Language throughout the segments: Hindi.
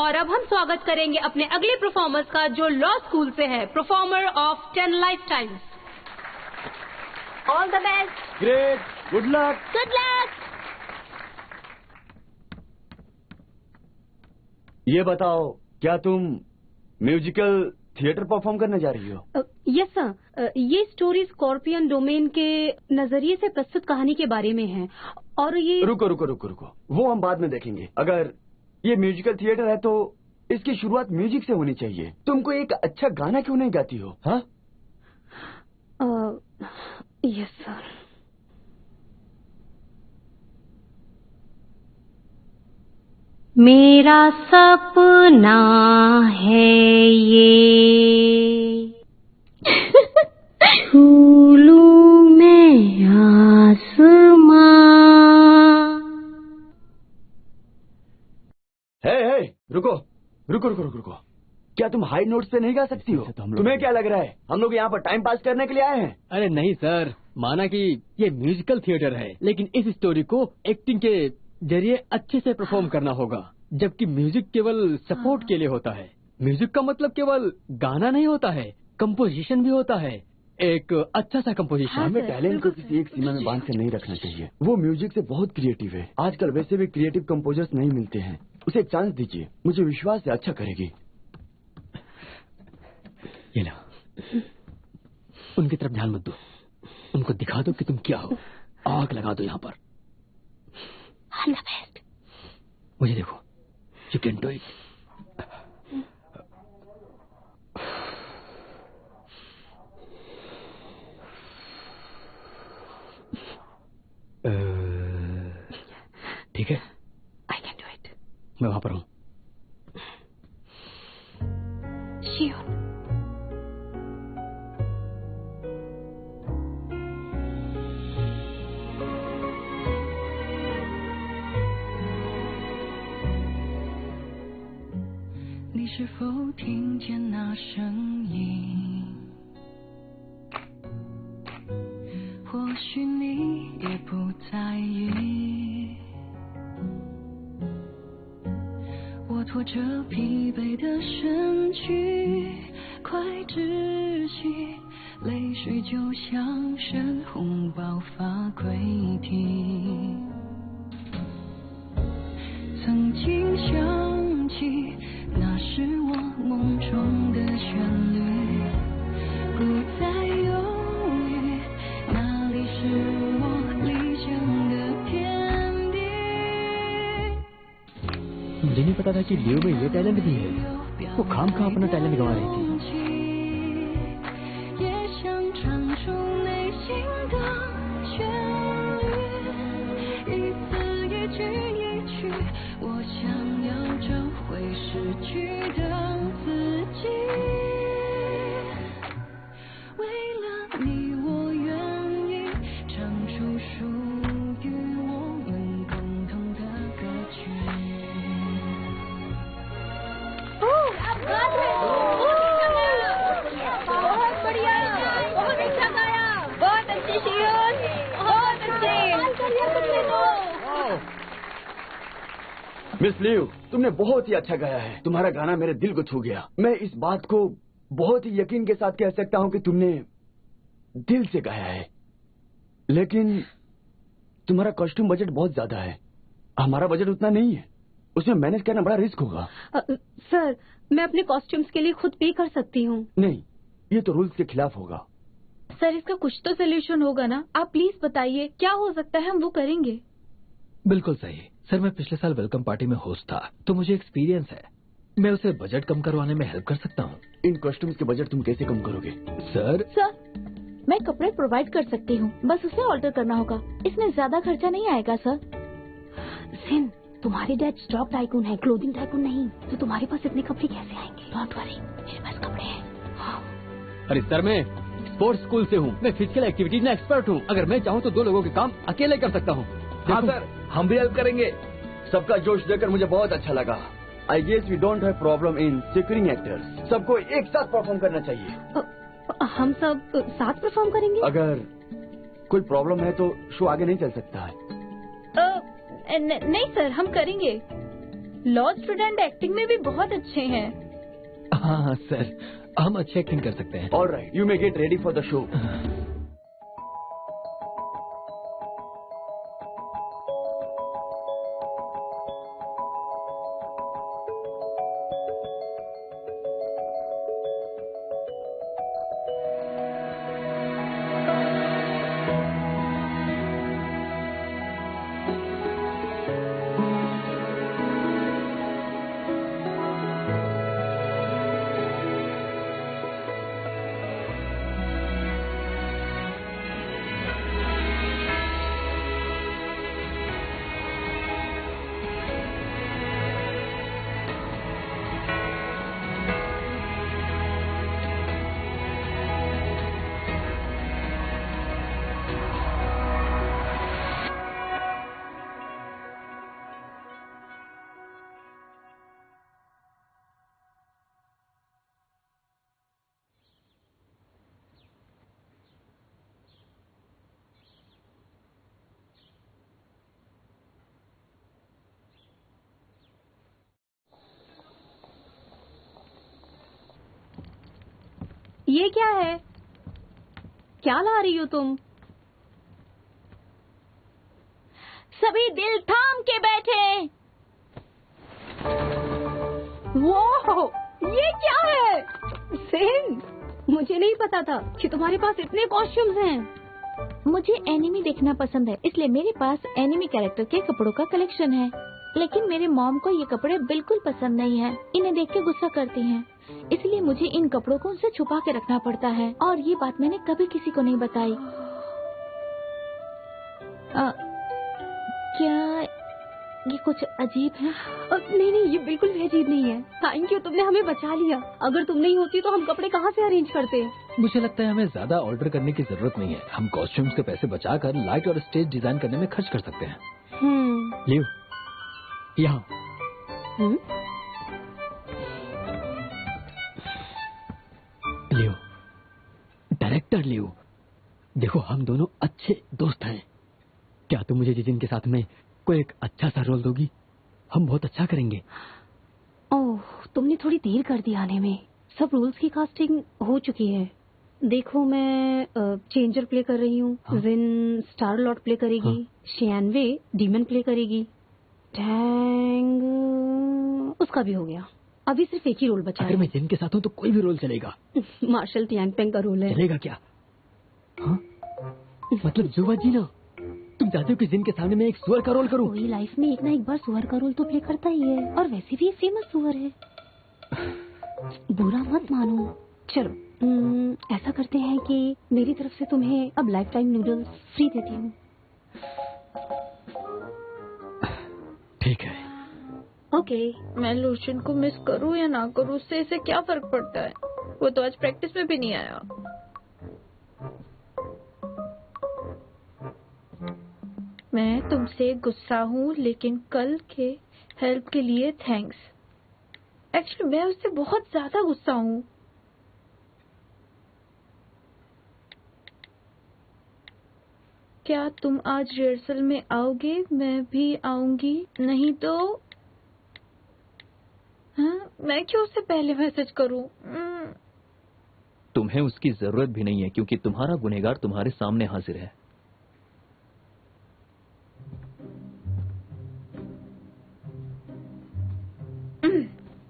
और अब हम स्वागत करेंगे अपने अगले परफॉर्मर्स का जो लॉ स्कूल से है, performer of 10 life times. All the best. Great, good luck. Good luck. ये बताओ, क्या तुम म्यूजिकल थिएटर परफॉर्म करने जा रही हो? यस सर, ये स्टोरी स्कॉर्पियन डोमेन के नजरिए से प्रस्तुत कहानी के बारे में है। और ये रुको, वो हम बाद में देखेंगे। अगर ये म्यूजिकल थिएटर है तो इसकी शुरुआत म्यूजिक से होनी चाहिए। तुमको एक अच्छा गाना क्यों नहीं गाती हो? हाँ, यस सर। मेरा सपना है ये झूलूं मैं आसमां। हे, रुको। क्या तुम हाई नोट्स पे नहीं गा सकती हो? तुम्हें क्या लग रहा है हम लोग यहाँ पर टाइम पास करने के लिए आए हैं? अरे नहीं सर, माना कि ये म्यूजिकल थिएटर है, लेकिन इस स्टोरी को एक्टिंग के जरिए अच्छे से परफॉर्म करना होगा, जबकि म्यूजिक केवल सपोर्ट के लिए होता है। म्यूजिक का मतलब केवल गाना नहीं होता है, कंपोजिशन भी होता है, एक अच्छा सा कंपोजिशन। हमें टैलेंट को किसी एक सीमा में बांध के नहीं रखना चाहिए। वो म्यूजिक से बहुत क्रिएटिव है। आजकल वैसे भी क्रिएटिव कंपोजर्स नहीं मिलते हैं। उसे एक चांस दीजिए, मुझे विश्वास है अच्छा करेगी। ये लो, उनकी तरफ ध्यान मत दो, उनको दिखा दो कि तुम क्या हो। आग लगा दो यहाँ पर। All the best. मुझे देखो, यू कैन डू इट। ठीक है, आई कैन डू इट। मैं वहां पर हूँ। श्योर।你是否听见那声音？或许你也不在意。我拖着疲惫的身躯，快窒息，泪水就像深红爆发溃堤。曾经想起，那是我梦中的旋律，不再犹豫，那里是我理想的天地。मुझे नहीं पता था कि लियो में ये टैलेंट भी है। वो खाम खा अपना टैलेंट गंवा रही थी।也想唱出内心的旋律，一字一句一曲，我想要找回失去的自己。为了你，我愿意唱出属于我们共同的歌曲。बहुत बढ़िया, बहुत अच्छा गाया, बहुत अच्छी शेर, बहुत अच्छे। मिस लियू, तुमने बहुत ही अच्छा गाया है। तुम्हारा गाना मेरे दिल को छू गया। मैं इस बात को बहुत ही यकीन के साथ कह सकता हूँ कि तुमने दिल से गाया है। लेकिन तुम्हारा कॉस्ट्यूम बजट बहुत ज्यादा है। हमारा बजट उतना नहीं है, उसमें मैनेज करना बड़ा रिस्क होगा। सर, मैं अपने कॉस्ट्यूम्स के लिए खुद पे कर सकती हूँ। नहीं, ये तो रूल्स के खिलाफ होगा। सर, इसका कुछ तो सोल्यूशन होगा ना? आप प्लीज बताइए, क्या हो सकता है, हम वो करेंगे। बिल्कुल सही सर, मैं पिछले साल वेलकम पार्टी में होस्ट था, तो मुझे एक्सपीरियंस है। मैं उसे बजट कम करवाने में हेल्प कर सकता हूँ। इन कॉस्ट्यूम्स के बजट तुम कैसे कम करोगे? सर, मैं कपड़े प्रोवाइड कर सकती हूँ, बस उसे ऑल्टर करना होगा। इसमें ज्यादा खर्चा नहीं आएगा सर। सिन, तुम्हारे डैड स्टॉक टाइकून है, क्लोथिंग टाइकून नहीं, तो तुम्हारे पास इतने कपड़े कैसे आएंगे? डोंट वरी, मेरे पास कपड़े हैं। हाँ। अरे सर, मैं स्पोर्ट्स स्कूल से हूँ, मैं फिजिकल एक्टिविटीज में एक्सपर्ट हूँ। अगर मैं चाहूँ तो 2 लोगों के काम अकेले कर सकता हूँ। हाँ सर, हम भी हेल्प करेंगे। सबका जोश देखकर मुझे बहुत अच्छा लगा। I guess we don't have problem in securing actors. सबको एक साथ परफॉर्म करना चाहिए। हम सब साथ परफॉर्म करेंगे? अगर कोई प्रॉब्लम है तो शो आगे नहीं चल सकता है। नहीं सर, हम करेंगे। लॉ स्टूडेंट एक्टिंग में भी बहुत अच्छे हैं। हाँ सर, हम अच्छी एक्टिंग कर सकते हैं। Alright, you may get ready for the show. ये क्या है? क्या ला रही हो तुम? सभी दिल थाम के बैठे। वो ये क्या है? सिन, मुझे नहीं पता था कि तुम्हारे पास इतने कॉस्ट्यूम्स हैं। मुझे एनिमी देखना पसंद है, इसलिए मेरे पास एनिमी कैरेक्टर के कपड़ों का कलेक्शन है। लेकिन मेरे मॉम को ये कपड़े बिल्कुल पसंद नहीं है, इन्हें देख के गुस्सा करती हैं। इसलिए मुझे इन कपड़ों को उनसे छुपा के रखना पड़ता है, और ये बात मैंने कभी किसी को नहीं बताई। क्या ये कुछ अजीब है? नहीं नहीं, ये बिल्कुल भी अजीब नहीं है। थैंक यू, तुमने हमें बचा लिया। अगर तुम नहीं होती तो हम कपड़े कहाँ से अरेंज करते? मुझे लगता है हमें ज्यादा ऑर्डर करने की जरूरत नहीं है। हम कॉस्ट्यूम्स के पैसे बचाकर लाइट और स्टेज डिजाइन करने में खर्च कर सकते हैं। लियो, यहाँ। लियो, डायरेक्टर लियो, देखो हम दोनों अच्छे दोस्त हैं। क्या तुम मुझे जिजिन के साथ में कोई एक अच्छा सा रोल दोगी? हम बहुत अच्छा करेंगे। ओह, तुमने थोड़ी देर कर दी आने में। सब रोल्स की कास्टिंग हो चुकी है। देखो, मैं चेंजर प्ले कर रही हूँ। हाँ? जिन स्टार लॉर्ड प्ले करेगी। हाँ? शियानवे डीमन प्ले करेगी। टैंग उसका भी हो गया। अभी सिर्फ एक ही रोल बचा अगर है। मैं जिन के साथ हूँ तो कोई भी रोल चलेगा। मार्शल टियांगपेंग का रोल है। चलेगा क्या? हाँ? मतलब जुवा जी ना, तुम चाहते हो कि जिन के सामने मैं एक सुअर का रोल करूं? कोई लाइफ में एक ना एक बार सुअर का रोल तो प्ले करता ही है, और वैसे भी फेमस सुअर है। बुरा मत मानो। चलो, ऐसा करते हैं कि मेरी तरफ से तुम्हें अब लाइफ टाइम नूडल्स फ्री देती हूँ। ठीक है। ओके। मैं लूशियन को मिस करूं या ना करूं, उससे इसे क्या फर्क पड़ता है? वो तो आज प्रैक्टिस में भी नहीं आया। मैं तुमसे गुस्सा हूँ, लेकिन कल के हेल्प के लिए थैंक्स। एक्चुअली मैं उससे बहुत ज्यादा गुस्सा हूँ। क्या तुम आज रिहर्सल में आओगे? मैं भी आऊंगी। नहीं तो हाँ, मैं क्यों उससे पहले मैसेज करूं? तुम्हें उसकी जरूरत भी नहीं है, क्योंकि तुम्हारा गुनहगार तुम्हारे सामने हाजिर है।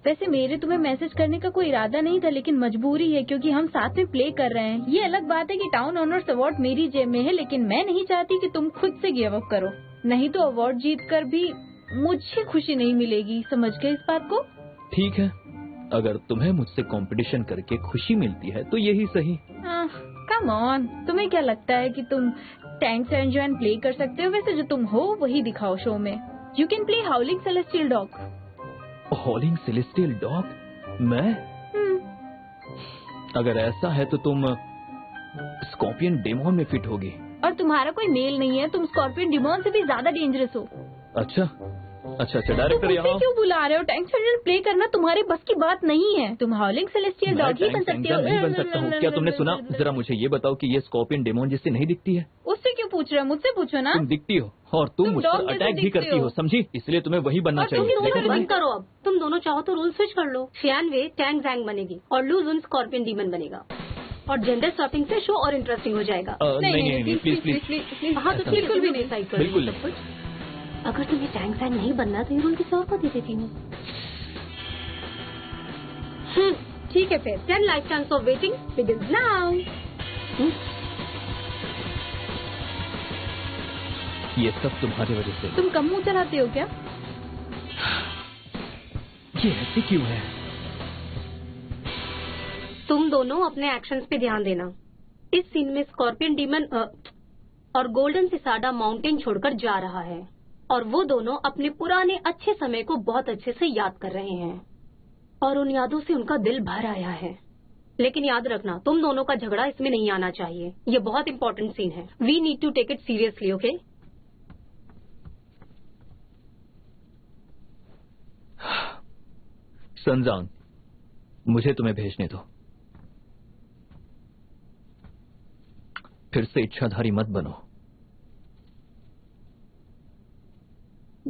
वैसे मेरे तुम्हें मैसेज करने का कोई इरादा नहीं था, लेकिन मजबूरी है क्योंकि हम साथ में प्ले कर रहे हैं। ये अलग बात है कि टाउन ऑनर्स अवार्ड मेरी जेब में है, लेकिन मैं नहीं चाहती कि तुम खुद से गिव अप करो। नहीं तो अवार्ड जीत कर भी मुझे खुशी नहीं मिलेगी। समझ गए इस बात को? ठीक है, अगर तुम्हें मुझसे कंपटीशन करके खुशी मिलती है तो यही सही। कम ऑन, तुम्हें क्या लगता है कि तुम टैंक्स एंड प्ले कर सकते हो? वैसे जो तुम हो वही दिखाओ शो में। You can play हाउलिंग celestial dog. हॉलिंग celestial dog? मैं? अगर ऐसा है तो तुम स्कॉर्पियन डेमोन में फिट होगी। और तुम्हारा कोई मेल नहीं है, तुम स्कॉर्पियन डिमोन से भी ज्यादा डेंजरस हो। अच्छा अच्छा अच्छा, डायरेक्टर तुम यहाँ। मुझे क्यों बुला रहे हो? टैंक्स एंड प्ले करना तुम्हारे बस की बात नहीं है। तुम हाउलिंग सेलेस्टियल डॉग ही बन सकते हो। नहीं बन सकता हूँ। क्या तुमने सुना? जरा मुझे ये बताओ कि ये स्कॉर्पियन डेमोन जिससे नहीं दिखती है, उससे क्यों पूछ रहे हो? मुझसे पूछो ना। तुम दिखती हो और तुम मुझ dog पर जैसे अटैक भी दिखते करती हो, समझी? इसलिए तुम्हें वही बनना और तुम चाहिए। क्यों लेकिन बंद करो अब। तुम दोनों चाहो तो रूल स्विच कर लो। शियानवे टैंग जैंग बनेगी और लूजुन स्कॉर्पियन डीमन बनेगा और जेंडर स्वैपिंग से शो और इंटरेस्टिंग हो जाएगा। नहीं, प्लीज। हाँ तो बिल्कुल भी नहीं साइड करो बिल्कुल सब कुछ। अगर तुम्हें टैंग जैंग नहीं बनना तो ये रूल किसी और को दे देती हूँ। ठीक है फिर। 10 life chance of waiting begins now. ये सब तुम्हारी वजह से। तुम कम मुंह चलाते हो क्या? ये ऐसे क्यों है? तुम दोनों अपने एक्शंस पे ध्यान देना। इस सीन में स्कॉर्पियन डीमन और गोल्डन सिसाडा माउंटेन छोड़कर जा रहा है और वो दोनों अपने पुराने अच्छे समय को बहुत अच्छे से याद कर रहे हैं और उन यादों से उनका दिल भर आया है। लेकिन याद रखना, तुम दोनों का झगड़ा इसमें नहीं आना चाहिए। ये बहुत इंपॉर्टेंट सीन है। We need to take it seriously, okay? सनजांग, मुझे तुम्हें भेजने दो। फिर से इच्छाधारी मत बनो।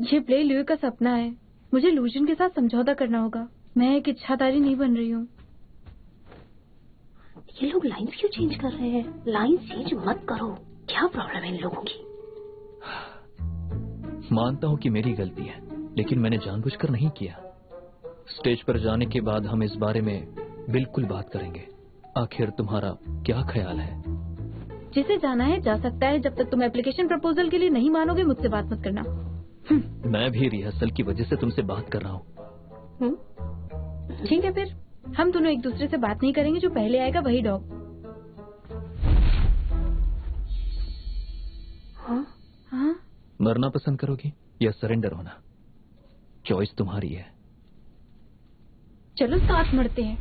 ये प्ले ल्यू का सपना है। मुझे लूजन के साथ समझौता करना होगा। मैं एक इच्छाधारी नहीं बन रही हूँ। ये लोग लाइंस क्यों चेंज कर रहे हैं? लाइंस चेंज मत करो। क्या प्रॉब्लम है इन लोगों की? मानता हूं कि मेरी गलती है, लेकिन मैंने जानबूझकर नहीं किया। स्टेज पर जाने के बाद हम इस बारे में बिल्कुल बात करेंगे। आखिर तुम्हारा क्या ख्याल है? जिसे जाना है जा सकता है। जब तक तुम एप्लीकेशन प्रपोजल के लिए नहीं मानोगे मुझसे बात मत करना। मैं भी रिहर्सल की वजह से तुमसे बात कर रहा हूँ। ठीक है फिर। हम दोनों एक दूसरे से बात नहीं करेंगे। जो पहले आएगा वही डॉग। हाँ? मरना पसंद करोगी या सरेंडर होना? चॉइस तुम्हारी है। चलो साथ मरते हैं।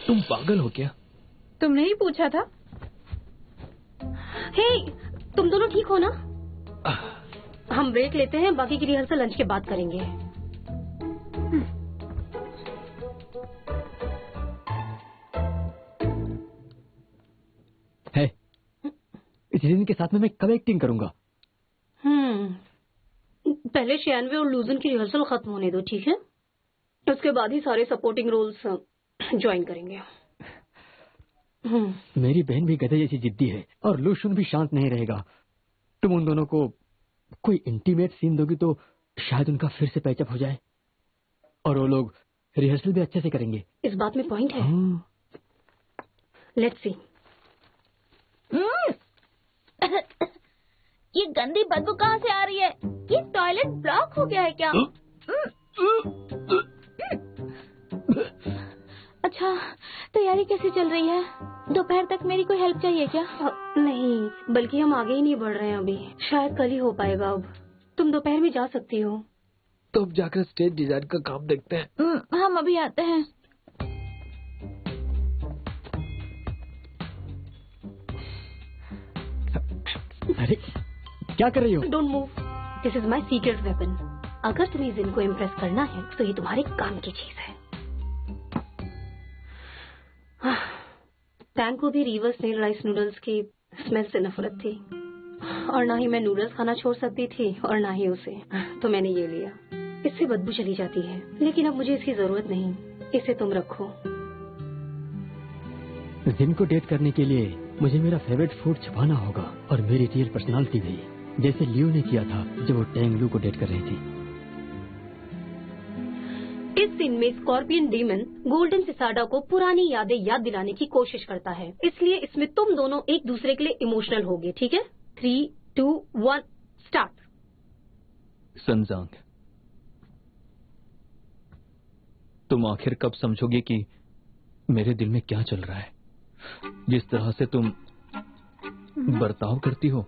तुम पागल हो क्या? तुमने ही पूछा था। हे, तुम दोनों ठीक हो ना? हम ब्रेक लेते हैं। बाकी की रिहर्सल लंच के बाद करेंगे। है इस दिन के साथ में मैं कब एक्टिंग करूंगा? पहले शियानवे और लूजन की रिहर्सल खत्म होने दो, ठीक है? उसके बाद ही सारे सपोर्टिंग रोल्स ज्वाइन करेंगे। मेरी बहन भी गधे जैसी जिद्दी है और लूशन भी शांत नहीं रहेगा। तुम उन दोनों को कोई इंटीमेट सीन दोगी तो शायद उनका फिर से पैचअप हो जाए और वो लोग रिहर्सल भी अच्छे से करेंगे। इस बात में पॉइंट है। Let's see. ये गंदी बदबू कहाँ से आ रही है? ये टॉयलेट ब्लॉक हो गया है क्या? अच्छा, तैयारी कैसी चल रही है? दोपहर तक मेरी कोई हेल्प चाहिए क्या? नहीं, बल्कि हम आगे ही नहीं बढ़ रहे हैं अभी। शायद कल ही हो पाएगा। अब तुम दोपहर में जा सकती हो। तो अब जाकर स्टेज डिजाइन का काम देखते हैं। हम अभी आते हैं। अरे क्या कर रही हो? Don't move. This is my secret weapon. अगर तुम्हें जिनको इम्प्रेस करना है तो ये तुम्हारे काम की चीज है। टैंक को भी रिवर्स नेल राइस नूडल्स की स्मेल से नफरत थी और ना ही मैं नूडल्स खाना छोड़ सकती थी और ना ही उसे। तो मैंने ये लिया। इससे बदबू चली जाती है, लेकिन अब मुझे इसकी जरूरत नहीं। इसे तुम रखो। जिन को डेट करने के लिए मुझे मेरा फेवरेट फूड छुपाना होगा और मेरी रियल पर्सनालिटी भी, जैसे लियो ने किया था जब वो टैंग लू को डेट कर रही थी। इस सीन में स्कॉर्पियन डीमन गोल्डन सिसाडा को पुरानी यादें याद दिलाने की कोशिश करता है। इसलिए इसमें तुम दोनों एक दूसरे के लिए इमोशनल होगे, ठीक है? 3, 2, 1 स्टार्ट। सनजांग, तुम आखिर कब समझोगे कि मेरे दिल में क्या चल रहा है? जिस तरह से तुम बर्ताव करती हो,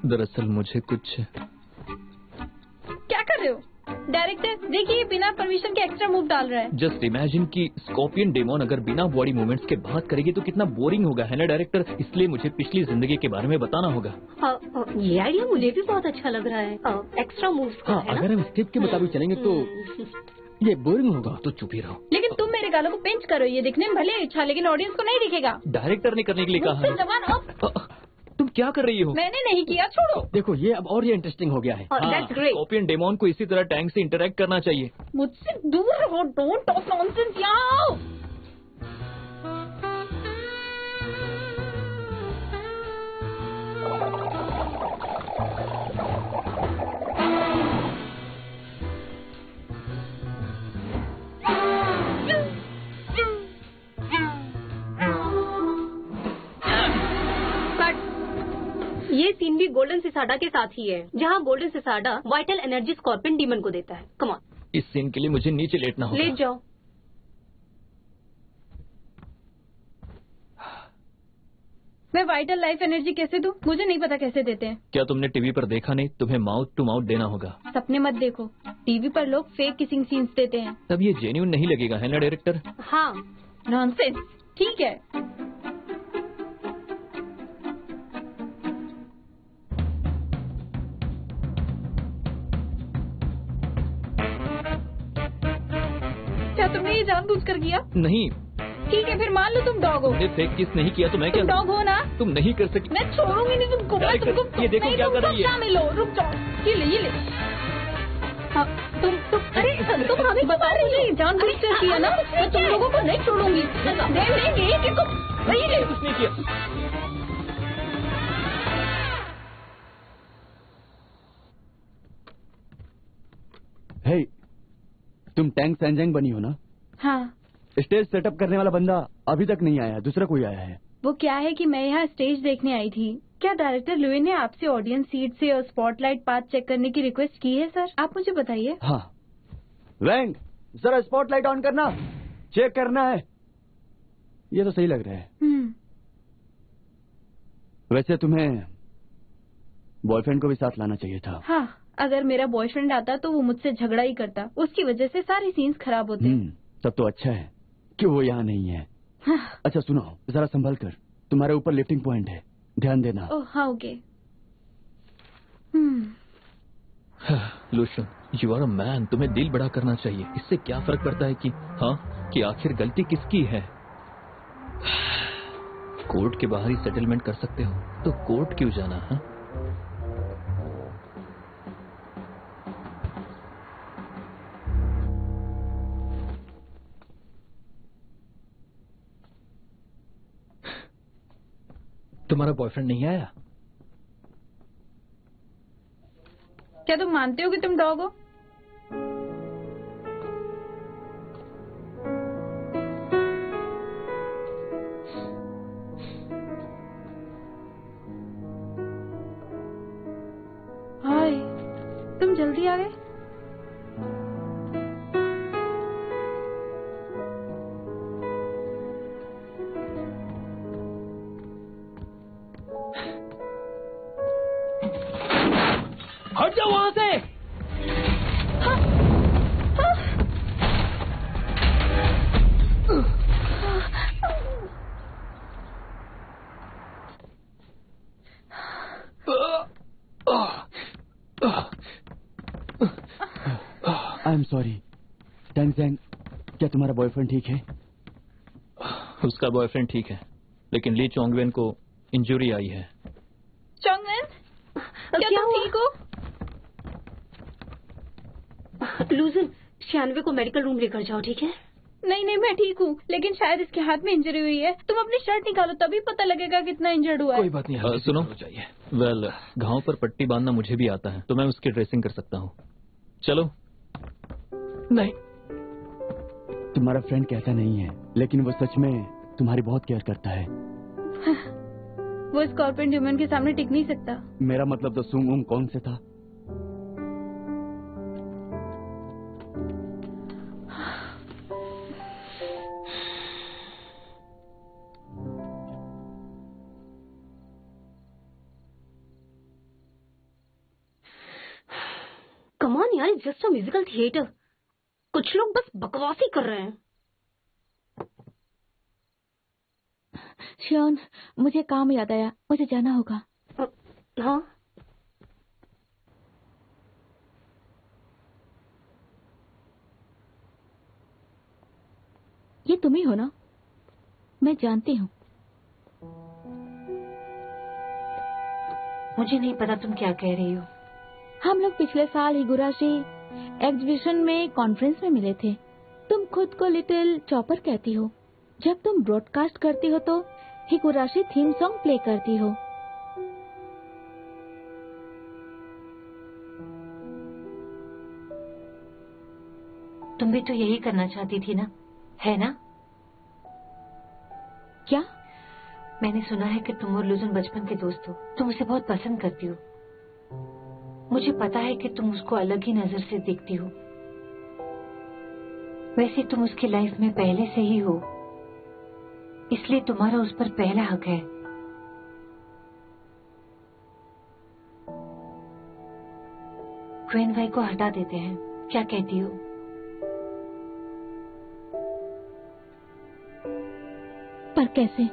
दरअसल मुझे कुछ। क्या कर रहे हो? डायरेक्टर देखिए, बिना परमिशन के एक्स्ट्रा मूव डाल रहा है। जस्ट इमेजिन कि स्कॉर्पियन डेमोन अगर बिना बॉडी मूवमेंट्स के बात करेगी तो कितना बोरिंग होगा, है ना डायरेक्टर? इसलिए मुझे पिछली जिंदगी के बारे में बताना होगा। ये आइडिया मुझे भी बहुत अच्छा लग रहा है। एक्स्ट्रा मूव्स का, हाँ, है ना? अगर हम स्टेप के मुताबिक चलेंगे तो ये बोरिंग होगा। तो चुप ही रहो। लेकिन तुम मेरे गालों को पिंच करो, ये दिखने में भले अच्छा लेकिन ऑडियंस को नहीं दिखेगा। डायरेक्टर ने करने के लिए कहा मुझसे है। जबान ऑफ। तुम क्या कर रही हो? मैंने नहीं किया, छोड़ो। देखो ये अब और ये इंटरेस्टिंग हो गया है। That's great. स्कॉर्पियन डेमोन को इसी तरह टैंक से इंटरेक्ट करना चाहिए। मुझसे दूर रहो, डोंट टॉक नॉनसेंस। यहाँ आओ। ये सीन भी गोल्डन सिसाडा के साथ ही है, जहाँ golden cicada vital energy scorpion demon को देता है। कम ऑन, इस सीन के लिए मुझे नीचे लेटना होगा। लेट जाओ। मैं वाइटल लाइफ एनर्जी कैसे दूं? मुझे नहीं पता कैसे देते हैं। क्या तुमने टीवी पर देखा नहीं? तुम्हें माउथ टू माउथ देना होगा। सपने मत देखो, टीवी पर लोग फेक किसिंग सीन्स देते हैं। तब ये जेन्युइन नहीं लगेगा, है ना डायरेक्टर? हाँ, नॉनसेंस। ठीक है। क्या तुमने ये जानबूझकर किया? नहीं, ठीक है, फिर मान लो तुम डॉग हो। तुमने फेक किस नहीं किया तो मैं क्या? तुम डॉग हो ना? तुम नहीं कर सकती। मैं छोड़ूंगी नहीं तुमको। मैं डायरेक्टर, तुमको ये देखो नहीं, क्या तुम कर सब रही है। शामिल हो। रुक जाओ। ये ले। हाँ, तुम अरे तुम हमें बता रही हो जानबूझकर किया ना? मैं तुम लोगों को नहीं छोड़ूंगी। नहीं कि तुम नहीं ले। कुछ नहीं किया। हे, तुम टैंक सैंजैंग बनी हो ना? हाँ। स्टेज सेटअप करने वाला बंदा अभी तक नहीं आया, दूसरा कोई आया है। वो क्या है कि मैं यहाँ स्टेज देखने आई थी। क्या डायरेक्टर लुई ने आपसे ऑडियंस सीट से और स्पॉटलाइट पाथ चेक करने की रिक्वेस्ट की है सर? आप मुझे बताइए। हाँ, वैंग जरा स्पॉटलाइट ऑन करना, चेक करना है। ये तो सही लग रहा है। वैसे तुम्हें बॉयफ्रेंड को भी साथ लाना चाहिए था। हाँ, अगर मेरा बॉयफ्रेंड आता तो वो मुझसे झगड़ा ही करता। उसकी वजह से सारे सीन्स खराब होते। तब तो अच्छा है कि वो यहाँ नहीं है। हाँ। अच्छा सुनो, जरा संभल कर, तुम्हारे ऊपर लिफ्टिंग पॉइंट है, ध्यान देना। ओह हाँ, ओके। लूशन, यू आर अ मैन, तुम्हें दिल बड़ा करना चाहिए। इससे क्या फर्क पड़ता है कि आखिर गलती किसकी है? कोर्ट के बाहर ही सेटलमेंट कर सकते हो तो कोर्ट क्यों जाना? हाँ, तुम्हारा बॉयफ्रेंड नहीं आया? क्या तुम मानते हो कि तुम डॉग हो? हाय, तुम जल्दी आ गए। हट जाओ वहां से। I am sorry. टैंग जैंग, क्या तुम्हारा बॉयफ्रेंड ठीक है? उसका बॉयफ्रेंड ठीक है, लेकिन ली चोंगवेन को इंजरी आई है। चोंगवेन, क्या तुम ठीक हो? लूजन, शानवे को मेडिकल रूम लेकर जाओ, ठीक है? नहीं, मैं ठीक हूँ, लेकिन शायद इसके हाथ में इंजरी हुई है। तुम अपनी शर्ट निकालो, तभी पता लगेगा कितना इंजर्ड हुआ है। कोई बात नहीं, सुनो, वेल, घाव पर पट्टी बांधना मुझे भी आता है, तो मैं उसकी ड्रेसिंग कर सकता हूँ। चलो। नहीं, तुम्हारा फ्रेंड कहता नहीं है, लेकिन वो सच में तुम्हारी बहुत केयर करता है। वो स्कॉर्पियन ड्यूमन के सामने टिक नहीं सकता। मेरा मतलब तो सुंग उंग कौन से था? कमान यार, यार it's just a musical theatre. कुछ लोग बस बकवास ही कर रहे हैं। शियोन, मुझे काम याद आया, मुझे जाना होगा। हाँ ये तुम ही हो ना? मैं जानती हूँ। मुझे नहीं पता तुम क्या कह रही हो। हम लोग पिछले साल हिगुराशी एग्जीबिशन में कॉन्फ्रेंस में मिले थे। तुम खुद को लिटिल चॉपर कहती हो। जब तुम ब्रॉडकास्ट करती हो तो हिगुराशी थीम सॉन्ग प्ले करती हो। तुम भी तो यही करना चाहती थी ना, है ना? क्या? मैंने सुना है कि तुम और लुजन बचपन के दोस्त हो। तुम उसे बहुत पसंद करती हो। मुझे पता है कि तुम उसको अलग ही नजर से देखती हो। वैसे तुम उसकी लाइफ में पहले से ही हो, इसलिए तुम्हारा उस पर पहला हक है। क्वीन वाई को हटा देते हैं, क्या कहती हो? पर कैसे?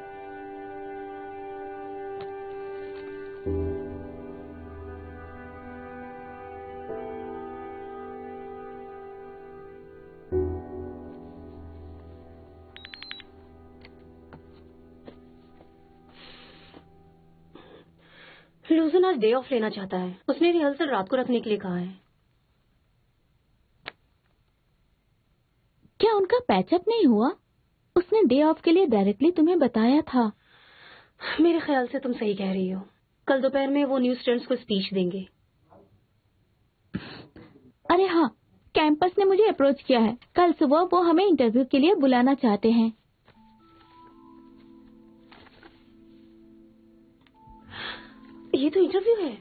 लूजन आज डे ऑफ लेना चाहता है। उसने रिहर्सल रात को रखने के लिए कहा है। क्या उनका पैचअप नहीं हुआ? उसने डे ऑफ के लिए डायरेक्टली तुम्हें बताया था। मेरे ख्याल से तुम सही कह रही हो। कल दोपहर में वो न्यूज स्टूडेंट्स को स्पीच देंगे। अरे हाँ, कैंपस ने मुझे अप्रोच किया है। कल सुबह वो हमें इंटरव्यू के लिए बुलाना चाहते हैं। ये तो इंटरव्यू है।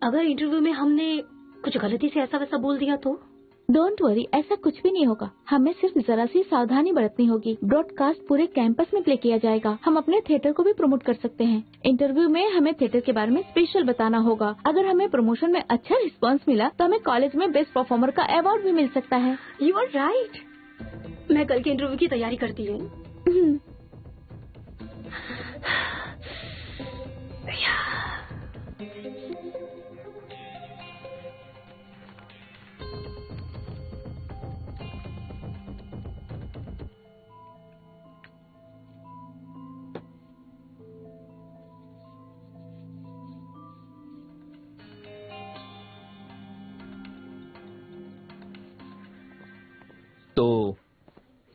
अगर इंटरव्यू में हमने कुछ गलती से ऐसा वैसा बोल दिया तो? डोंट वरी, ऐसा कुछ भी नहीं होगा। हमें सिर्फ जरा सी सावधानी बरतनी होगी। ब्रॉडकास्ट पूरे कैंपस में प्ले किया जाएगा। हम अपने थिएटर को भी प्रमोट कर सकते हैं। इंटरव्यू में हमें थिएटर के बारे में स्पेशल बताना होगा। अगर हमें प्रमोशन में अच्छा रिस्पांस मिला तो हमें कॉलेज में बेस्ट परफॉर्मर का अवार्ड भी मिल सकता है। You are right. मैं कल के इंटरव्यू की तैयारी करती हूँ। तो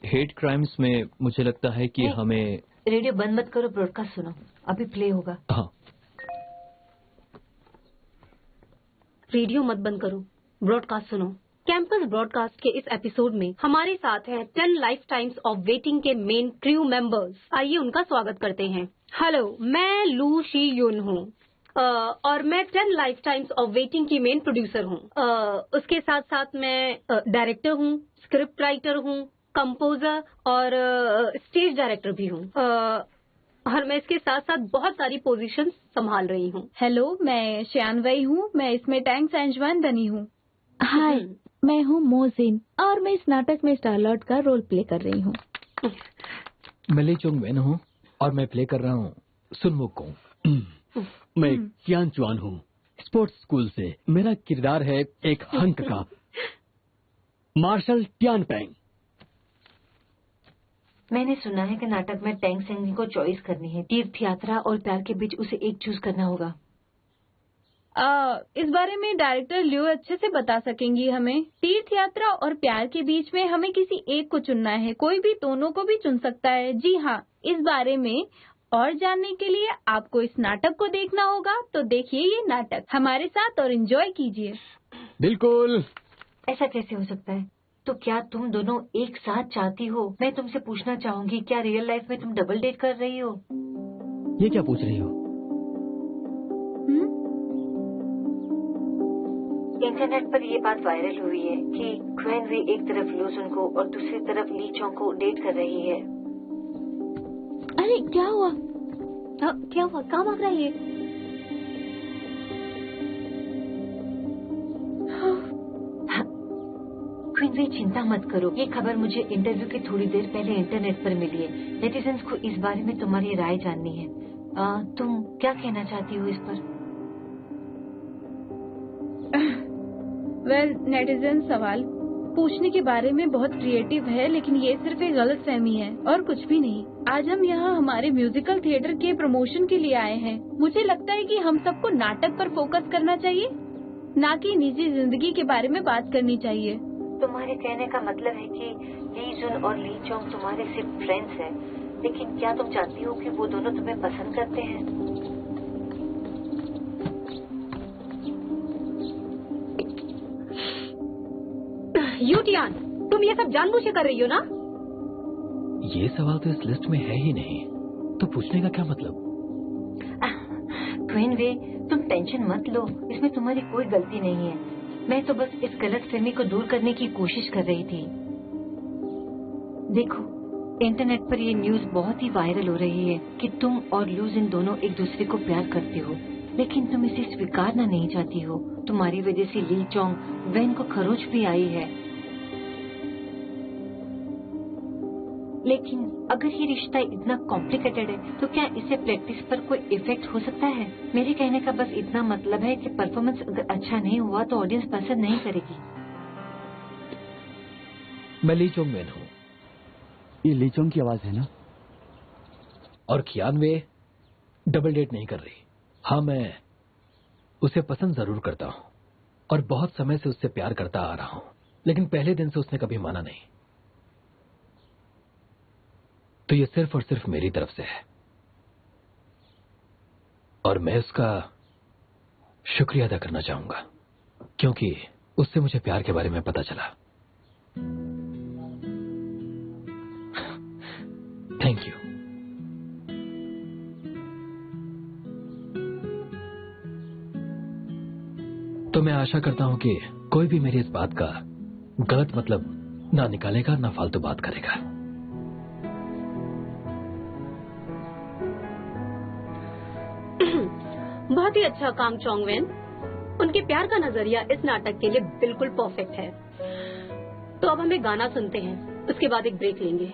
हेट क्राइम्स में मुझे लगता है कि हमें रेडियो बंद मत करो, ब्रॉडकास्ट सुनो, अभी प्ले होगा। हाँ, रेडियो मत बंद करो, ब्रॉडकास्ट सुनो। कैंपस ब्रॉडकास्ट के इस एपिसोड में हमारे साथ हैं 10 लाइफ टाइम्स ऑफ वेटिंग के मेन क्रू मेंबर्स। आइए उनका स्वागत करते हैं। हेलो, मैं लू शी यून हूँ और मैं 10 लाइफ टाइम्स ऑफ वेटिंग की मेन प्रोड्यूसर हूँ। उसके साथ साथ मैं डायरेक्टर हूँ, स्क्रिप्ट राइटर हूँ, कंपोजर और स्टेज डायरेक्टर भी हूँ। और मैं इसके साथ साथ बहुत सारी पोजीशंस संभाल रही हूँ। हेलो, मैं श्यानवई हूँ। मैं इसमें टैंक सेंजवान बनी हूँ। हाय, मैं हूँ मोजिन और मैं इस नाटक में स्टारलॉर्ड का रोल प्ले कर रही हूँ। मैं ली चोंग वेन हूँ और मैं प्ले कर रहा हूँ सुनमुकोंग। मैं कियान चुआन हूँ, स्पोर्ट्स स्कूल से। मेरा किरदार है एक हंक का, मार्शल टियान पैंग। मैंने सुना है कि नाटक में टैंग सेंग को चॉइस करनी है। तीर्थ यात्रा और प्यार के बीच उसे एक चूज करना होगा। इस बारे में डायरेक्टर लियो अच्छे से बता सकेंगी हमें। तीर्थ यात्रा और प्यार के बीच में हमें किसी एक को चुनना है। कोई भी दोनों को भी चुन सकता है। जी हाँ, इस बारे में और जानने के लिए आपको इस नाटक को देखना होगा। तो देखिए ये नाटक हमारे साथ और एंजॉय कीजिए। बिल्कुल। ऐसा कैसे हो सकता है? तो क्या तुम दोनों एक साथ चाहती हो? मैं तुमसे पूछना चाहूंगी, क्या रियल लाइफ में तुम डबल डेट कर रही हो? ये क्या पूछ रही हो? इंटरनेट पर ये बात वायरल हुई है कि क्वेन वी एक तरफ लूसन को और दूसरी तरफ ली चोंग को डेट कर रही है। अरे क्या हुआ? क्या हुआ? कहाँ भाग रहा है ये? वे चिंता मत करो, ये खबर मुझे इंटरव्यू के थोड़ी देर पहले इंटरनेट पर मिली है। नेटिजन्स को इस बारे में तुम्हारी राय जाननी है। तुम क्या कहना चाहती हो इस पर? वेल, नेटिजन सवाल पूछने के बारे में बहुत क्रिएटिव है, लेकिन ये सिर्फ एक गलत फहमी है और कुछ भी नहीं। आज हम यहाँ हमारे म्यूजिकल थिएटर के प्रमोशन के लिए आए हैं। मुझे लगता है कि हम सबको नाटक पर फोकस करना चाहिए, ना कि निजी जिंदगी के बारे में बात करनी चाहिए। तुम्हारे कहने का मतलब है कि ली जुन और ली चोंग तुम्हारे सिर्फ फ्रेंड्स हैं, लेकिन क्या तुम जानती हो कि वो दोनों तुम्हें पसंद करते हैं? यूटियान, तुम ये सब जानबूझ के कर रही हो ना? ये सवाल तो इस लिस्ट में है ही नहीं, तो पूछने का क्या मतलब? क्वीन वे, तुम टेंशन मत लो, इसमें तुम्हारी कोई गलती नहीं है। मैं तो बस इस गलतफहमी को दूर करने की कोशिश कर रही थी। देखो, इंटरनेट पर ये न्यूज बहुत ही वायरल हो रही है कि तुम और लू जिन दोनों एक दूसरे को प्यार करते हो, लेकिन तुम इसे स्वीकारना नहीं चाहती हो। तुम्हारी वजह से ली चोंग वेन को खरोच भी आई है। लेकिन अगर ये रिश्ता इतना कॉम्प्लिकेटेड है तो क्या इससे प्रैक्टिस पर कोई इफेक्ट हो सकता है? मेरे कहने का बस इतना मतलब है कि परफॉर्मेंस अगर अच्छा नहीं हुआ तो ऑडियंस पसंद नहीं करेगी। मैं ली चोंग वेन हूँ। ये ली चोंग की आवाज है ना? और कियान वे डबल डेट नहीं कर रही। हाँ, मैं उसे पसंद जरूर करता हूँ और बहुत समय से उससे प्यार करता आ रहा हूँ, लेकिन पहले दिन से उसने कभी माना नहीं। तो ये सिर्फ और सिर्फ मेरी तरफ से है और मैं उसका शुक्रिया अदा करना चाहूंगा, क्योंकि उससे मुझे प्यार के बारे में पता चला। Thank you. तो मैं आशा करता हूं कि कोई भी मेरी इस बात का गलत मतलब ना निकालेगा, ना फालतू बात करेगा। बहुत ही अच्छा काम चोंगवेन। उनके प्यार का नजरिया इस नाटक के लिए बिल्कुल परफेक्ट है। तो अब हमें गाना सुनते हैं, उसके बाद एक ब्रेक लेंगे।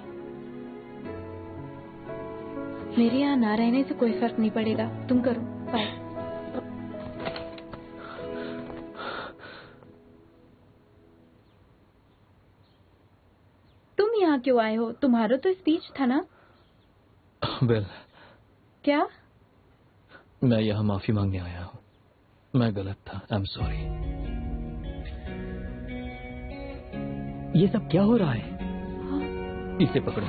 मेरे यहाँ ना रहने से कोई फर्क नहीं पड़ेगा, तुम करो। बाय। तुम यहाँ क्यों आए हो? तुम्हारा तो स्पीच था ना? वेल, क्या? मैं यहाँ माफी मांगने आया हूँ। मैं गलत था। I am sorry. ये सब क्या हो रहा है? इसे पकड़ो।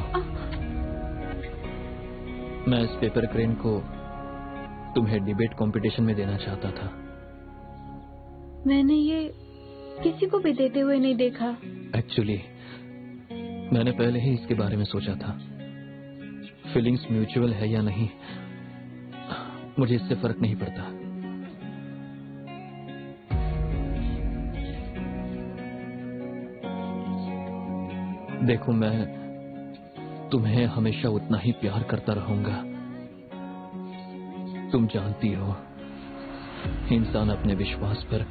मैं इस पेपर क्रेन को तुम्हें डिबेट कंपटीशन में देना चाहता था। मैंने ये किसी को भी देते हुए नहीं देखा। एक्चुअली मैंने पहले ही इसके बारे में सोचा था। फीलिंग्स म्यूचुअल है या नहीं, मुझे इससे फर्क नहीं पड़ता। देखो, मैं तुम्हें हमेशा उतना ही प्यार करता रहूंगा। तुम जानती हो, इंसान अपने विश्वास पर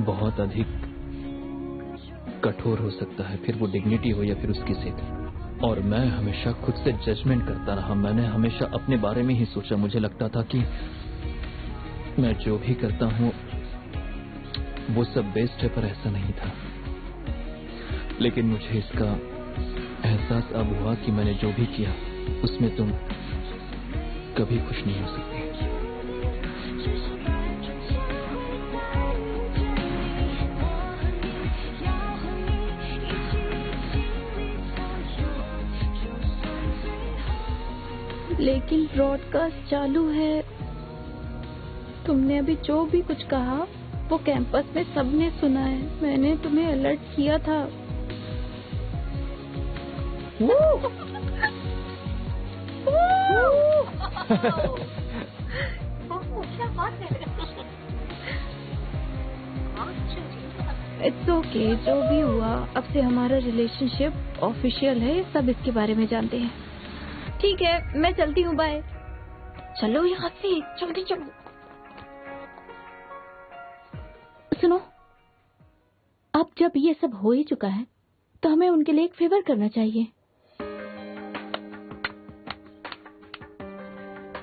बहुत अधिक कठोर हो सकता है, फिर वो डिग्निटी हो या फिर उसकी जिद। और मैं हमेशा खुद से जजमेंट करता रहा। मैंने हमेशा अपने बारे में ही सोचा। मुझे लगता था कि मैं जो भी करता हूँ वो सब बेस्ट है, पर ऐसा नहीं था। लेकिन मुझे इसका एहसास अब हुआ कि मैंने जो भी किया उसमें तुम कभी खुश नहीं हो सकती। लेकिन ब्रॉडकास्ट चालू है। तुमने अभी जो भी कुछ कहा वो कैंपस में सबने सुना है। मैंने तुम्हें अलर्ट किया था। इट्स ओके, जो भी हुआ, अब से हमारा रिलेशनशिप ऑफिशियल है। सब इसके बारे में जानते हैं। ठीक है, मैं चलती हूँ। बाय। चलो यहाँ से, जल्दी चलो। सुनो, आप जब ये सब हो ही चुका है तो हमें उनके लिए एक फेवर करना चाहिए।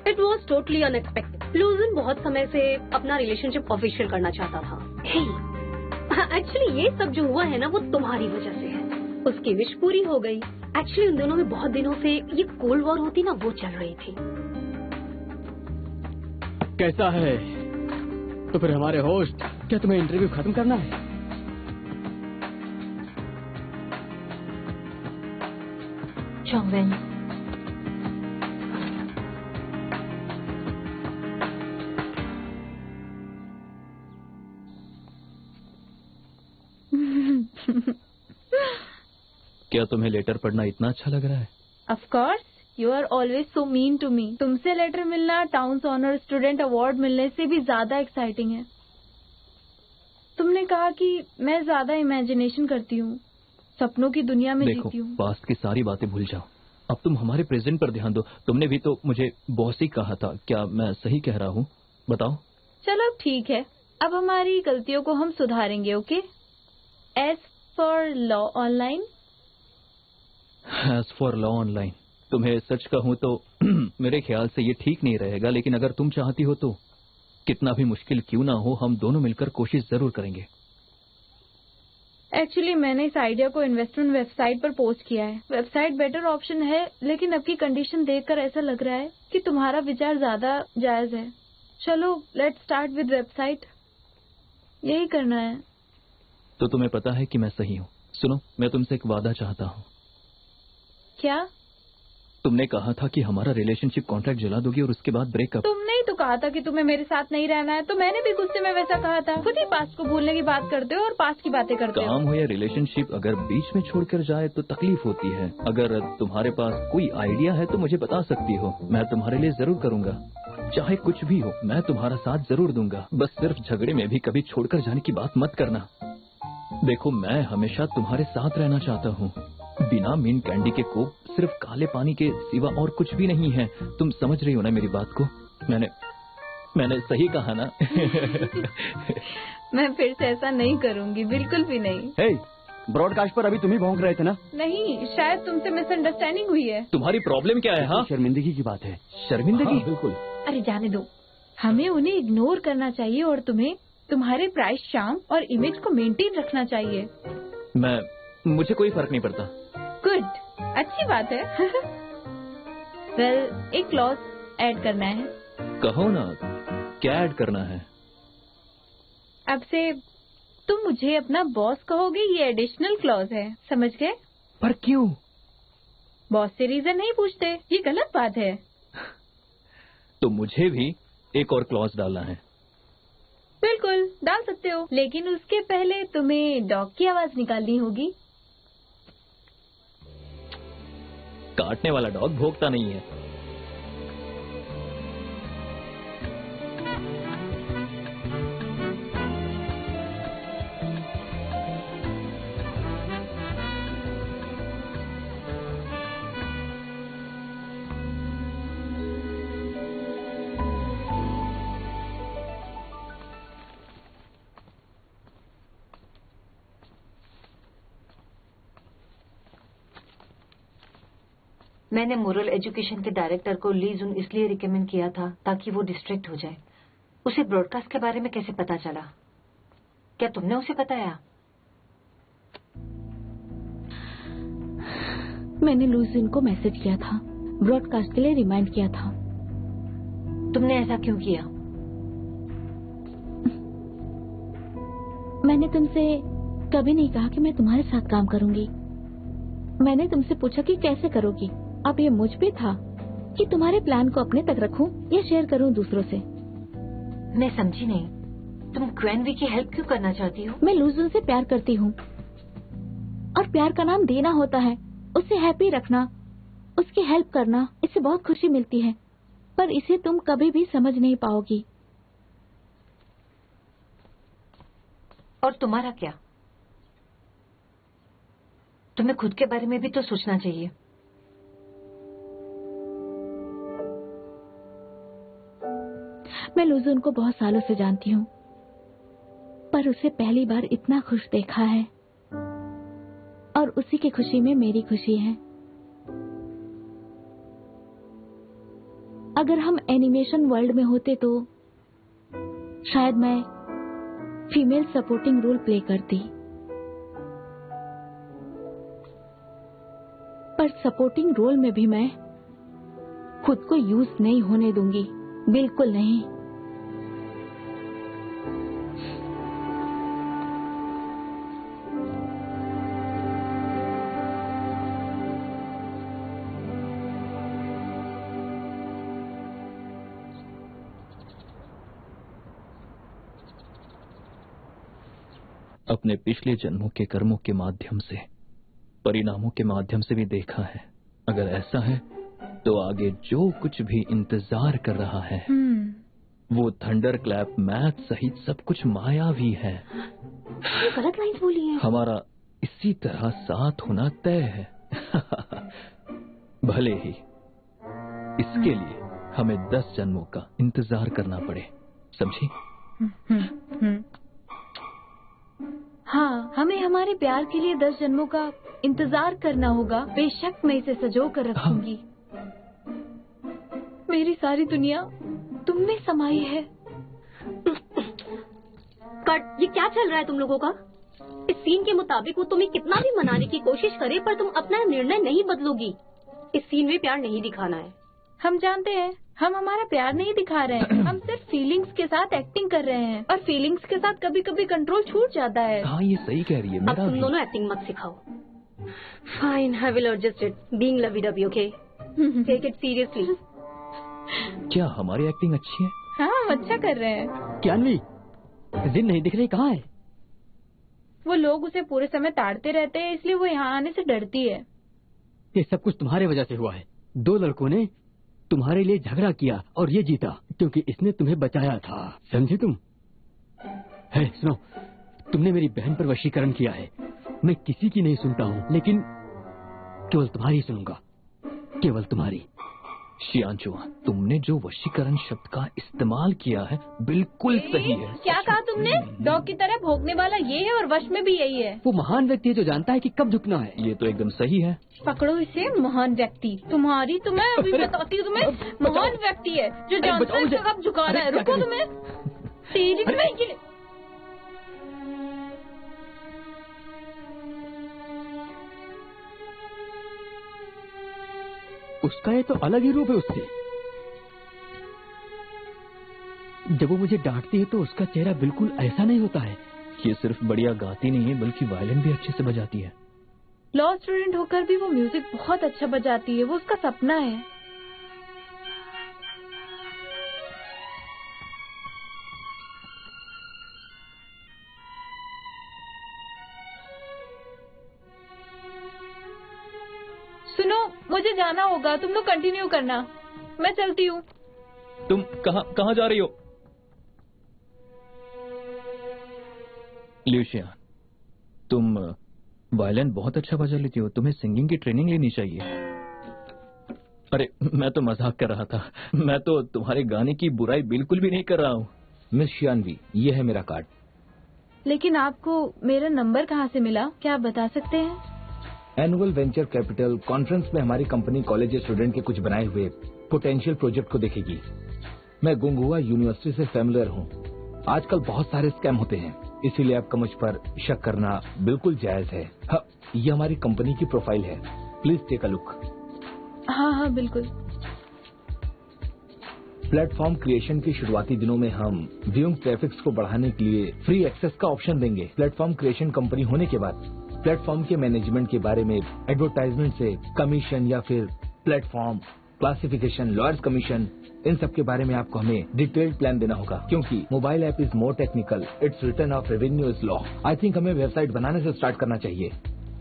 It was totally unexpected. लूजिन बहुत समय से अपना रिलेशनशिप ऑफिशियल करना चाहता था। एक्चुअली ये सब जो हुआ है ना वो तुम्हारी वजह से है। उसकी विश पूरी हो गई। एक्चुअली उन दोनों में बहुत दिनों से ये कोल्ड वॉर होती ना वो चल रही थी। कैसा है? तो फिर हमारे होस्ट, क्या तुम्हें इंटरव्यू खत्म करना है? चौंगवेन, क्या तुम्हें लेटर पढ़ना इतना अच्छा लग रहा है? Of course, you are always so mean to me. तुमसे लेटर मिलना टाउन्स ऑनर स्टूडेंट अवार्ड मिलने से भी ज्यादा एक्साइटिंग है। तुमने कहा कि मैं ज्यादा इमेजिनेशन करती हूँ, सपनों की दुनिया में देखो, जीती हूँ। पास्ट की सारी बातें भूल जाओ। अब तुम हमारे प्रेजेंट पर ध्यान दो। तुमने भी तो मुझे बॉस ही कहा था। क्या मैं सही कह रहा हूँ? बताओ। चलो ठीक है, अब हमारी गलतियों को हम सुधारेंगे। Okay? As for law online. As for law online, तुम्हें सच कहूँ तो मेरे ख्याल से ये ठीक नहीं रहेगा, लेकिन अगर तुम चाहती हो तो कितना भी मुश्किल क्यों ना हो, हम दोनों मिलकर कोशिश जरूर करेंगे। एक्चुअली मैंने इस आइडिया को इन्वेस्टमेंट वेबसाइट पर पोस्ट किया है। वेबसाइट बेटर ऑप्शन है, लेकिन अब की कंडीशन देखकर ऐसा लग रहा है कि तुम्हारा विचार ज्यादा जायज है। चलो लेट्स स्टार्ट विद वेबसाइट। यही करना है। तो तुम्हें पता है कि मैं सही हूँ। सुनो, मैं तुमसे एक वादा चाहता हूँ। क्या? तुमने कहा था कि हमारा रिलेशनशिप कॉन्ट्रैक्ट जला दोगी और उसके बाद ब्रेकअप। तुमने ही तो कहा था कि तुम्हें मेरे साथ नहीं रहना है, तो मैंने भी गुस्से में वैसा कहा था। खुद ही पास्ट को भूलने की बात करते हो और पास्ट की बातें करते हो। काम हो या रिलेशनशिप, अगर बीच में छोड़कर जाए तो तकलीफ होती है। अगर तुम्हारे पास कोई आइडिया है तो मुझे बता सकती हो। मैं तुम्हारे लिए जरूर करूंगा, चाहे कुछ भी हो। मैं तुम्हारा साथ जरूर दूंगा। बस सिर्फ झगड़े में भी कभी छोड़कर जाने की बात मत करना। देखो, मैं हमेशा तुम्हारे साथ रहना चाहता हूँ। बिना मीन कैंडी के कोक सिर्फ काले पानी के सिवा और कुछ भी नहीं है। तुम समझ रही हो ना मेरी बात को? मैंने सही कहा ना? मैं फिर से ऐसा नहीं करूंगी, बिल्कुल भी नहीं। हे, ब्रॉडकास्ट पर अभी तुम ही भौंक रहे थे ना? नहीं, शायद तुमसे मिसअंडरस्टैंडिंग हुई है। तुम्हारी प्रॉब्लम क्या है? हाँ, शर्मिंदगी की बात है। शर्मिंदगी? हाँ, बिल्कुल। अरे जाने दो, हमें उन्हें इग्नोर करना चाहिए और तुम्हें तुम्हारे प्राइस, शाम और इमेज को मेंटेन रखना चाहिए। मुझे कोई फर्क नहीं पड़ता। गुड, अच्छी बात है। वेल, एक क्लॉज ऐड करना है। कहो ना, क्या ऐड करना है? अब से तुम मुझे अपना बॉस कहोगे, ये एडिशनल क्लॉज है, समझ गए? पर क्यों? बॉस से रीजन नहीं पूछते, ये गलत बात है। तो मुझे भी एक और क्लॉज डालना है। बिल्कुल डाल सकते हो, लेकिन उसके पहले तुम्हें डॉग की आवाज निकालनी होगी। काटने वाला डॉग भौंकता नहीं है। मैंने मोरल एजुकेशन के डायरेक्टर को ली जुन इसलिए रिकमेंड किया था ताकि वो डिस्ट्रैक्ट हो जाए। उसे ब्रॉडकास्ट के बारे में कैसे पता चला? क्या तुमने उसे बताया? मैंने लूजिन को मैसेज किया था, ब्रॉडकास्ट के लिए रिमाइंड किया था। तुमने ऐसा क्यों किया? मैंने तुमसे कभी नहीं कहा कि मैं तुम्हारे साथ काम करूंगी। मैंने तुमसे पूछा कि कैसे करोगी। अब ये मुझ पे था कि तुम्हारे प्लान को अपने तक रखूं या शेयर करूं दूसरों से। मैं समझी नहीं, तुम क्वेनवी की हेल्प क्यों करना चाहती हो? मैं लूजुन से प्यार करती हूँ और प्यार का नाम देना होता है, उसे हैप्पी रखना, उसकी हेल्प करना। इससे बहुत खुशी मिलती है, पर इसे तुम कभी भी समझ नहीं पाओगी। और तुम्हारा क्या? तुम्हें खुद के बारे में भी तो सोचना चाहिए। मैं लूजुन को बहुत सालों से जानती हूँ, पर उसे पहली बार इतना खुश देखा है और उसी की खुशी में मेरी खुशी है। अगर हम एनिमेशन वर्ल्ड में होते तो शायद मैं फीमेल सपोर्टिंग रोल प्ले करती, पर सपोर्टिंग रोल में भी मैं खुद को यूज नहीं होने दूंगी, बिल्कुल नहीं। अपने पिछले जन्मों के कर्मों के माध्यम से, परिणामों के माध्यम से भी देखा है। अगर ऐसा है तो आगे जो कुछ भी इंतजार कर रहा है वो थंडर क्लैप मैथ सहित सब कुछ मायावी है। गलत लाइन बोली है। हमारा इसी तरह साथ होना तय है। भले ही इसके लिए हमें 10 जन्मों का इंतजार करना पड़े, समझी? हाँ, हमें हमारे प्यार के लिए 10 जन्मों का इंतजार करना होगा। बेशक मैं इसे सजो कर रखूंगी। मेरी सारी दुनिया तुम में समाई है। कट, ये क्या चल रहा है तुम लोगों का? इस सीन के मुताबिक वो तुम्हें कितना भी मनाने की कोशिश करे पर तुम अपना निर्णय नहीं बदलोगी। इस सीन में प्यार नहीं दिखाना है। हम जानते हैं, हम हमारा प्यार नहीं दिखा रहे हैं। हम सिर्फ फीलिंग्स के साथ एक्टिंग कर रहे हैं, और फीलिंग्स के साथ कभी कभी कंट्रोल छूट जाता है। हाँ, ये सही कह रही है। अब तुम दोनों एक्टिंग मत सिखाओ। Fine, I will adjust it. Being lovey dovey, okay? Take it seriously. क्या हमारी एक्टिंग अच्छी है? हाँ, हम अच्छा कर रहे हैं। ज्ञानवी, जिन नहीं दिख रही, कहाँ है? वो लोग उसे पूरे समय ताड़ते रहते हैं, इसलिए वो यहाँ आने से डरती है। ये सब कुछ तुम्हारे वजह से हुआ है। 2 लड़कों ने तुम्हारे लिए झगड़ा किया और ये जीता क्योंकि इसने तुम्हें बचाया था, समझे तुम? है, सुनो, तुमने मेरी बहन पर वशीकरण किया है। मैं किसी की नहीं सुनता हूँ, लेकिन केवल तुम्हारी सुनूंगा, केवल तुम्हारी। शियांचुआ, तुमने जो वशीकरण शब्द का इस्तेमाल किया है बिल्कुल सही है। क्या कहा तुमने? डॉग की तरह भौंकने वाला ये है और वश में भी यही है। वो महान व्यक्ति है जो जानता है कि कब झुकना है। ये तो एकदम सही है। पकड़ो इसे, महान व्यक्ति। तुम्हारी तो मैं अभी बताती हूँ तुम्हें। महान व्यक्ति है जो जानता है कब झुकाना है। रुको, तुम्हें तेरी में ये उसका ये तो अलग ही रूप है उससे। जब वो मुझे डांटती है तो उसका चेहरा बिल्कुल ऐसा नहीं होता है। ये सिर्फ बढ़िया गाती नहीं है बल्कि वायलिन भी अच्छे से बजाती है। लॉ स्टूडेंट होकर भी वो म्यूजिक बहुत अच्छा बजाती है। वो उसका सपना है। सुनो, मुझे जाना होगा, तुम लोग कंटिन्यू करना, मैं चलती हूँ। तुम कहाँ जा रही हो? ल्यूशिया, तुम वायलिन बहुत अच्छा बजा लेती हो, तुम्हें सिंगिंग की ट्रेनिंग लेनी चाहिए। अरे, मैं तो मजाक कर रहा था। मैं तो तुम्हारे गाने की बुराई बिल्कुल भी नहीं कर रहा हूँ। मिस शियानवी, ये है मेरा कार्ड। लेकिन आपको मेरा नंबर कहाँ से मिला, क्या आप बता सकते हैं? एनुअल वेंचर कैपिटल कॉन्फ्रेंस में हमारी कंपनी कॉलेज स्टूडेंट के कुछ बनाए हुए पोटेंशियल प्रोजेक्ट को देखेगी। मैं गुंगुआ यूनिवर्सिटी से फैमिलियर हूँ। आजकल बहुत सारे स्कैम होते हैं, इसीलिए आपका मुझ पर शक करना बिल्कुल जायज है। हाँ, ये हमारी कंपनी की प्रोफाइल है, प्लीज टेक अ लुक। हाँ, बिल्कुल। प्लेटफॉर्म क्रिएशन के शुरुआती दिनों में हम व्यूइंग ट्रैफिक्स को बढ़ाने के लिए फ्री एक्सेस का ऑप्शन देंगे। प्लेटफॉर्म क्रिएशन कंपनी होने के बाद प्लेटफॉर्म के मैनेजमेंट के बारे में एडवर्टाइजमेंट से कमीशन या फिर प्लेटफॉर्म क्लासिफिकेशन, लॉयर्स कमीशन, इन सब के बारे में आपको हमें डिटेल्ड प्लान देना होगा, क्योंकि mobile app is more technical, it's return of revenue is law. I think हमें वेबसाइट बनाने से स्टार्ट करना चाहिए।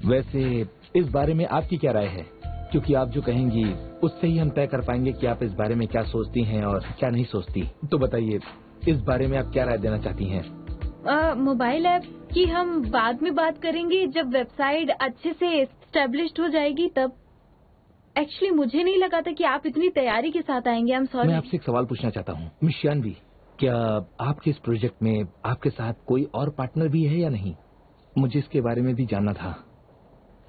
वैसे इस बारे में आपकी क्या राय है? क्योंकि आप जो कहेंगी उससे ही हम तय कर पाएंगे कि आप इस बारे में क्या सोचती हैं और क्या नहीं सोचती। तो बताइए, इस बारे में आप क्या राय देना चाहती हैं? मोबाइल ऐप की हम बाद में बात करेंगे, जब वेबसाइट अच्छे से एस्टेब्लिश्ड हो जाएगी तब। एक्चुअली मुझे नहीं लगा था कि आप इतनी तैयारी के साथ आएंगे। I am sorry. मैं आपसे एक सवाल पूछना चाहता हूँ मिस शियानवी, क्या आपके इस प्रोजेक्ट में आपके साथ कोई और पार्टनर भी है या नहीं? मुझे इसके बारे में भी जानना था।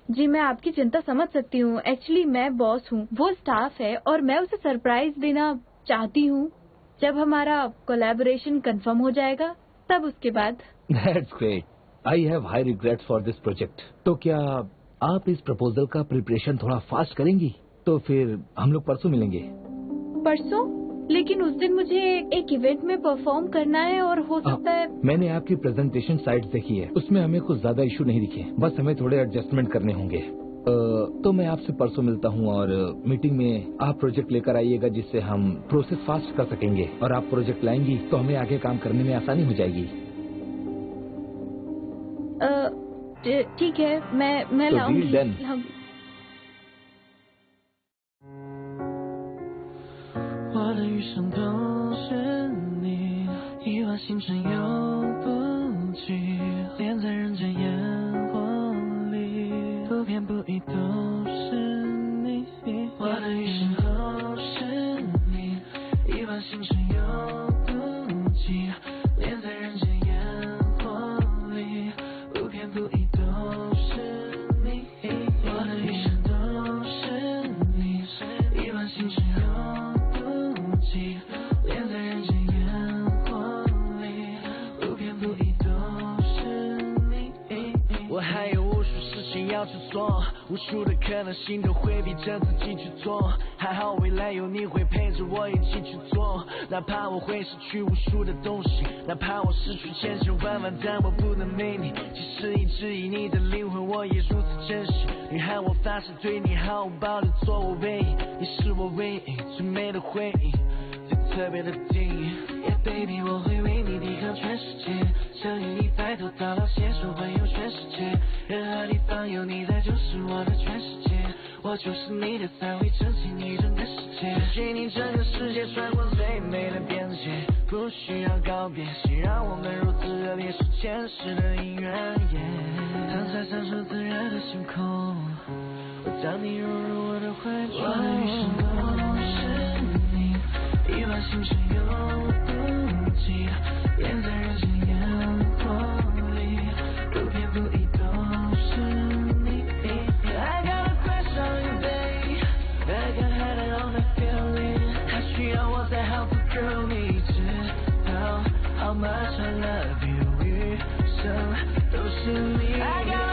जी मैं आपकी चिंता समझ सकती हूँ। एक्चुअली मैं बॉस हूँ, वो स्टाफ है और मैं उसे सरप्राइज देना चाहती हूँ। जब हमारा कोलैबोरेशन कंफर्म हो जाएगा तब उसके बाद। That's great. I have high regrets for this project. तो क्या आप इस प्रपोजल का प्रिपरेशन थोड़ा फास्ट करेंगी? तो फिर हम लोग परसों मिलेंगे। परसों? लेकिन उस दिन मुझे एक इवेंट में परफॉर्म करना है और हो सकता है। मैंने आपकी प्रेजेंटेशन साइट देखी है, उसमें हमें कुछ ज्यादा इशू नहीं दिखे, बस हमें थोड़े एडजस्टमेंट करने होंगे। तो मैं आपसे परसों मिलता हूँ और मीटिंग में आप प्रोजेक्ट लेकर आइएगा जिससे हम प्रोसेस फास्ट कर सकेंगे। और आप प्रोजेक्ट लाएंगी तो हमें आगे काम करने में आसानी हो जाएगी। ठीक है, मैं तो लाऊंगी। deal done.我的余生都是你，亿万星辰游不尽，恋在人间烟火里，不偏不倚都是你。我的余生都是你，亿万星辰游不尽，恋在人间烟火里，不偏不倚都是你。我的余生都是你，亿万星辰游。恋在人间烟火里，不偏不倚都是你。我还有无数事情要去做，无数的可能性都会逼着自己去做。还好未来有你会陪着我一起去做，哪怕我会失去无数的东西，哪怕我失去千千万万，但我不能没你。即使一直以你的灵魂，我也如此珍惜。女孩，我发誓对你毫无保留，做我唯一，你是我唯一最美的回忆。特别的定义 ，Yeah baby， 我会为你抵抗全世界，相信你白头到老，携手环游全世界，任何地方有你在就是我的全世界，我就是你的菜，会撑起你整个世界，给你整个世界穿过最美的边界，不需要告别，谁让我们如此热烈，是前世的姻缘。躺在闪烁自然的星空，我将你融入我的怀中，我的余生都是你。亿万星辰游不尽，恋在人间烟火里，不偏不倚都是你。I got a crush on you, babe. I got had on that feeling. 还需要我再好好 girl， 你知道 how much I love you， 余生都是你。I got